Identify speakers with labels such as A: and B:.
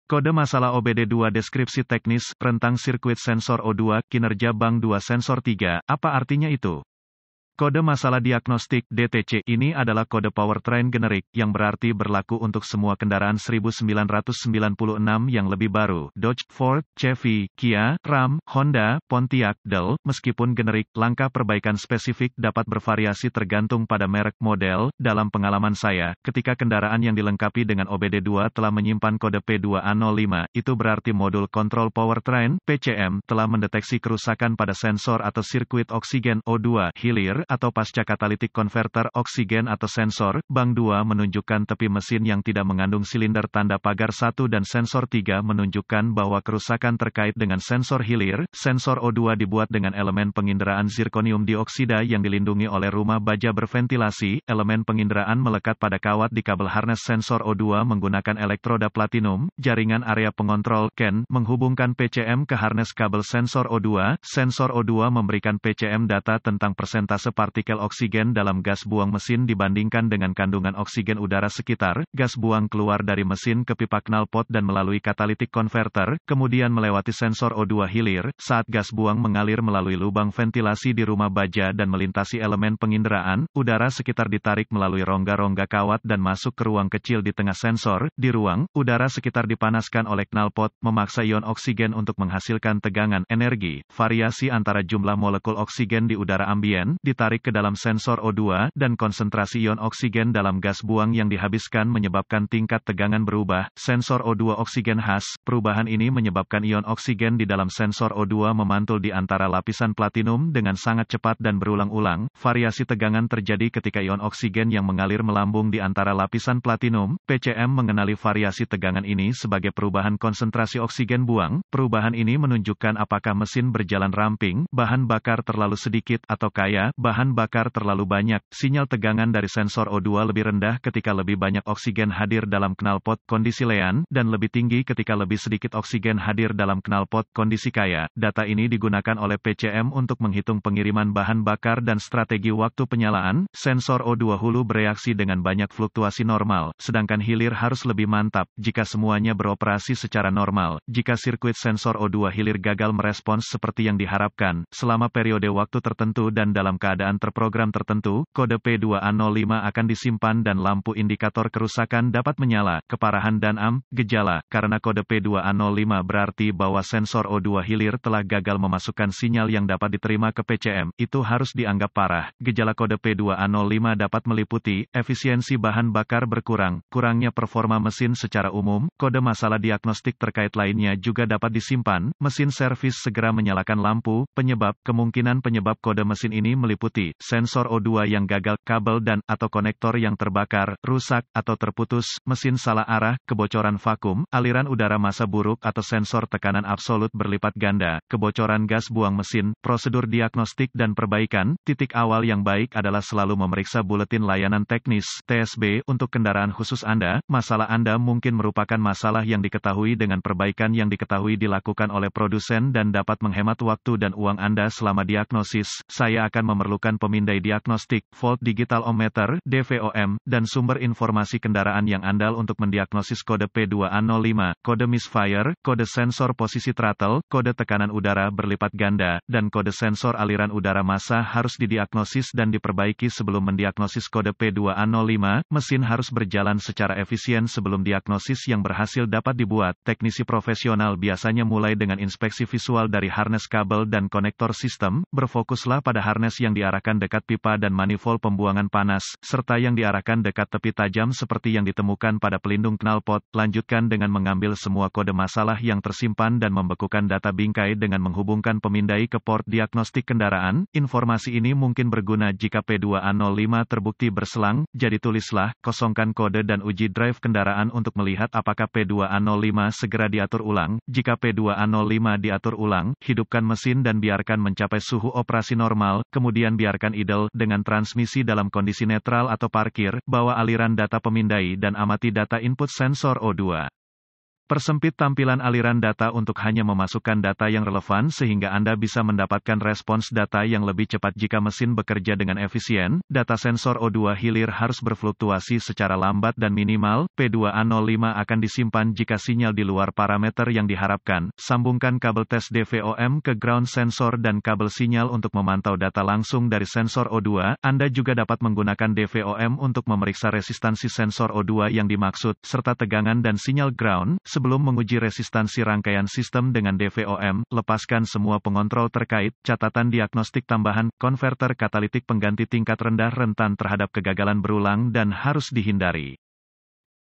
A: Kode masalah OBD2 deskripsi teknis, rentang sirkuit sensor O2, kinerja bank 2 sensor 3, apa artinya itu? Kode masalah diagnostik (DTC) ini adalah kode powertrain generik, yang berarti berlaku untuk semua kendaraan 1996 yang lebih baru, Dodge, Ford, Chevy, Kia, Ram, Honda, Pontiac, Dell. Meskipun generik, langkah perbaikan spesifik dapat bervariasi tergantung pada merek model. Dalam pengalaman saya, ketika kendaraan yang dilengkapi dengan OBD2 telah menyimpan kode P2A05, itu berarti modul kontrol powertrain (PCM) telah mendeteksi kerusakan pada sensor atau sirkuit oksigen O2 hilir atau pasca katalitik konverter oksigen atau sensor. Bank 2 menunjukkan tepi mesin yang tidak mengandung silinder tanda pagar 1 dan sensor 3 menunjukkan bahwa kerusakan terkait dengan sensor hilir. Sensor O2 dibuat dengan elemen penginderaan zirkonium dioksida yang dilindungi oleh rumah baja berventilasi. Elemen penginderaan melekat pada kawat di kabel harness sensor O2 menggunakan elektroda platinum. Jaringan area pengontrol (CAN) menghubungkan PCM ke harness kabel sensor O2. Sensor O2 memberikan PCM data tentang persentase partikel oksigen dalam gas buang mesin dibandingkan dengan kandungan oksigen udara sekitar. Gas buang keluar dari mesin ke pipa knalpot dan melalui katalitik konverter, kemudian melewati sensor O2 hilir. Saat gas buang mengalir melalui lubang ventilasi di rumah baja dan melintasi elemen penginderaan, udara sekitar ditarik melalui rongga-rongga kawat dan masuk ke ruang kecil di tengah sensor. Di ruang, udara sekitar dipanaskan oleh knalpot, memaksa ion oksigen untuk menghasilkan tegangan energi. Variasi antara jumlah molekul oksigen di udara ambien ditarik ke dalam sensor O2, dan konsentrasi ion oksigen dalam gas buang yang dihabiskan menyebabkan tingkat tegangan berubah. Sensor O2 oksigen khas, perubahan ini menyebabkan ion oksigen di dalam sensor O2 memantul di antara lapisan platinum dengan sangat cepat dan berulang-ulang. Variasi tegangan terjadi ketika ion oksigen yang mengalir melambung di antara lapisan platinum. PCM mengenali variasi tegangan ini sebagai perubahan konsentrasi oksigen buang. Perubahan ini menunjukkan apakah mesin berjalan ramping, bahan bakar terlalu sedikit, atau kaya, bahan bakar terlalu banyak. Sinyal tegangan dari sensor O2 lebih rendah ketika lebih banyak oksigen hadir dalam knalpot kondisi lean, dan lebih tinggi ketika lebih sedikit oksigen hadir dalam knalpot kondisi kaya. Data ini digunakan oleh PCM untuk menghitung pengiriman bahan bakar dan strategi waktu penyalaan. Sensor O2 hulu bereaksi dengan banyak fluktuasi normal, sedangkan hilir harus lebih mantap jika semuanya beroperasi secara normal. Jika sirkuit sensor O2 hilir gagal merespons seperti yang diharapkan, selama periode waktu tertentu dan dalam keadaan terprogram tertentu, kode P2A05 akan disimpan dan lampu indikator kerusakan dapat menyala. Keparahan dan gejala. Karena kode P2A05 berarti bahwa sensor O2 hilir telah gagal memasukkan sinyal yang dapat diterima ke PCM, itu harus dianggap parah. Gejala kode P2A05 dapat meliputi efisiensi bahan bakar berkurang, kurangnya performa mesin secara umum. Kode masalah diagnostik terkait lainnya juga dapat disimpan. Mesin servis segera menyalakan lampu. Kemungkinan penyebab kode mesin ini meliputi sensor O2 yang gagal, kabel dan/atau konektor yang terbakar, rusak, atau terputus, mesin salah arah, kebocoran vakum, aliran udara massa buruk atau sensor tekanan absolut berlipat ganda, kebocoran gas buang mesin. Prosedur diagnostik dan perbaikan. Titik awal yang baik adalah selalu memeriksa buletin layanan teknis (TSB) untuk kendaraan khusus Anda. Masalah Anda mungkin merupakan masalah yang diketahui dengan perbaikan yang diketahui dilakukan oleh produsen dan dapat menghemat waktu dan uang Anda selama diagnosis. Saya akan memerlukan pemindai diagnostik, volt digital ohmmeter, DVOM, dan sumber informasi kendaraan yang andal untuk mendiagnosis kode P2A05, kode misfire, kode sensor posisi throttle, kode tekanan udara berlipat ganda, dan kode sensor aliran udara massa harus didiagnosis dan diperbaiki sebelum mendiagnosis kode P2A05. Mesin harus berjalan secara efisien sebelum diagnosis yang berhasil dapat dibuat. Teknisi profesional biasanya mulai dengan inspeksi visual dari harness kabel dan konektor sistem. Berfokuslah pada harness yang diarahkan dekat pipa dan manifold pembuangan panas, serta yang diarahkan dekat tepi tajam seperti yang ditemukan pada pelindung knalpot. Lanjutkan dengan mengambil semua kode masalah yang tersimpan dan membekukan data bingkai dengan menghubungkan pemindai ke port diagnostik kendaraan. Informasi ini mungkin berguna jika P2A05 terbukti berselang, jadi tulislah, kosongkan kode dan uji drive kendaraan untuk melihat apakah P2A05 segera diatur ulang. Jika P2A05 diatur ulang, hidupkan mesin dan biarkan mencapai suhu operasi normal, kemudian biarkan idle dengan transmisi dalam kondisi netral atau parkir. Bawa aliran data pemindai dan amati data input sensor O2. Persempit tampilan aliran data untuk hanya memasukkan data yang relevan sehingga Anda bisa mendapatkan respons data yang lebih cepat jika mesin bekerja dengan efisien. Data sensor O2 hilir harus berfluktuasi secara lambat dan minimal. P2A05 akan disimpan jika sinyal di luar parameter yang diharapkan. Sambungkan kabel tes DVOM ke ground sensor dan kabel sinyal untuk memantau data langsung dari sensor O2. Anda juga dapat menggunakan DVOM untuk memeriksa resistansi sensor O2 yang dimaksud, serta tegangan dan sinyal ground. Sebelum menguji resistansi rangkaian sistem dengan DVOM, lepaskan semua pengontrol terkait. Catatan diagnostik tambahan, konverter katalitik pengganti tingkat rendah rentan terhadap kegagalan berulang dan harus dihindari.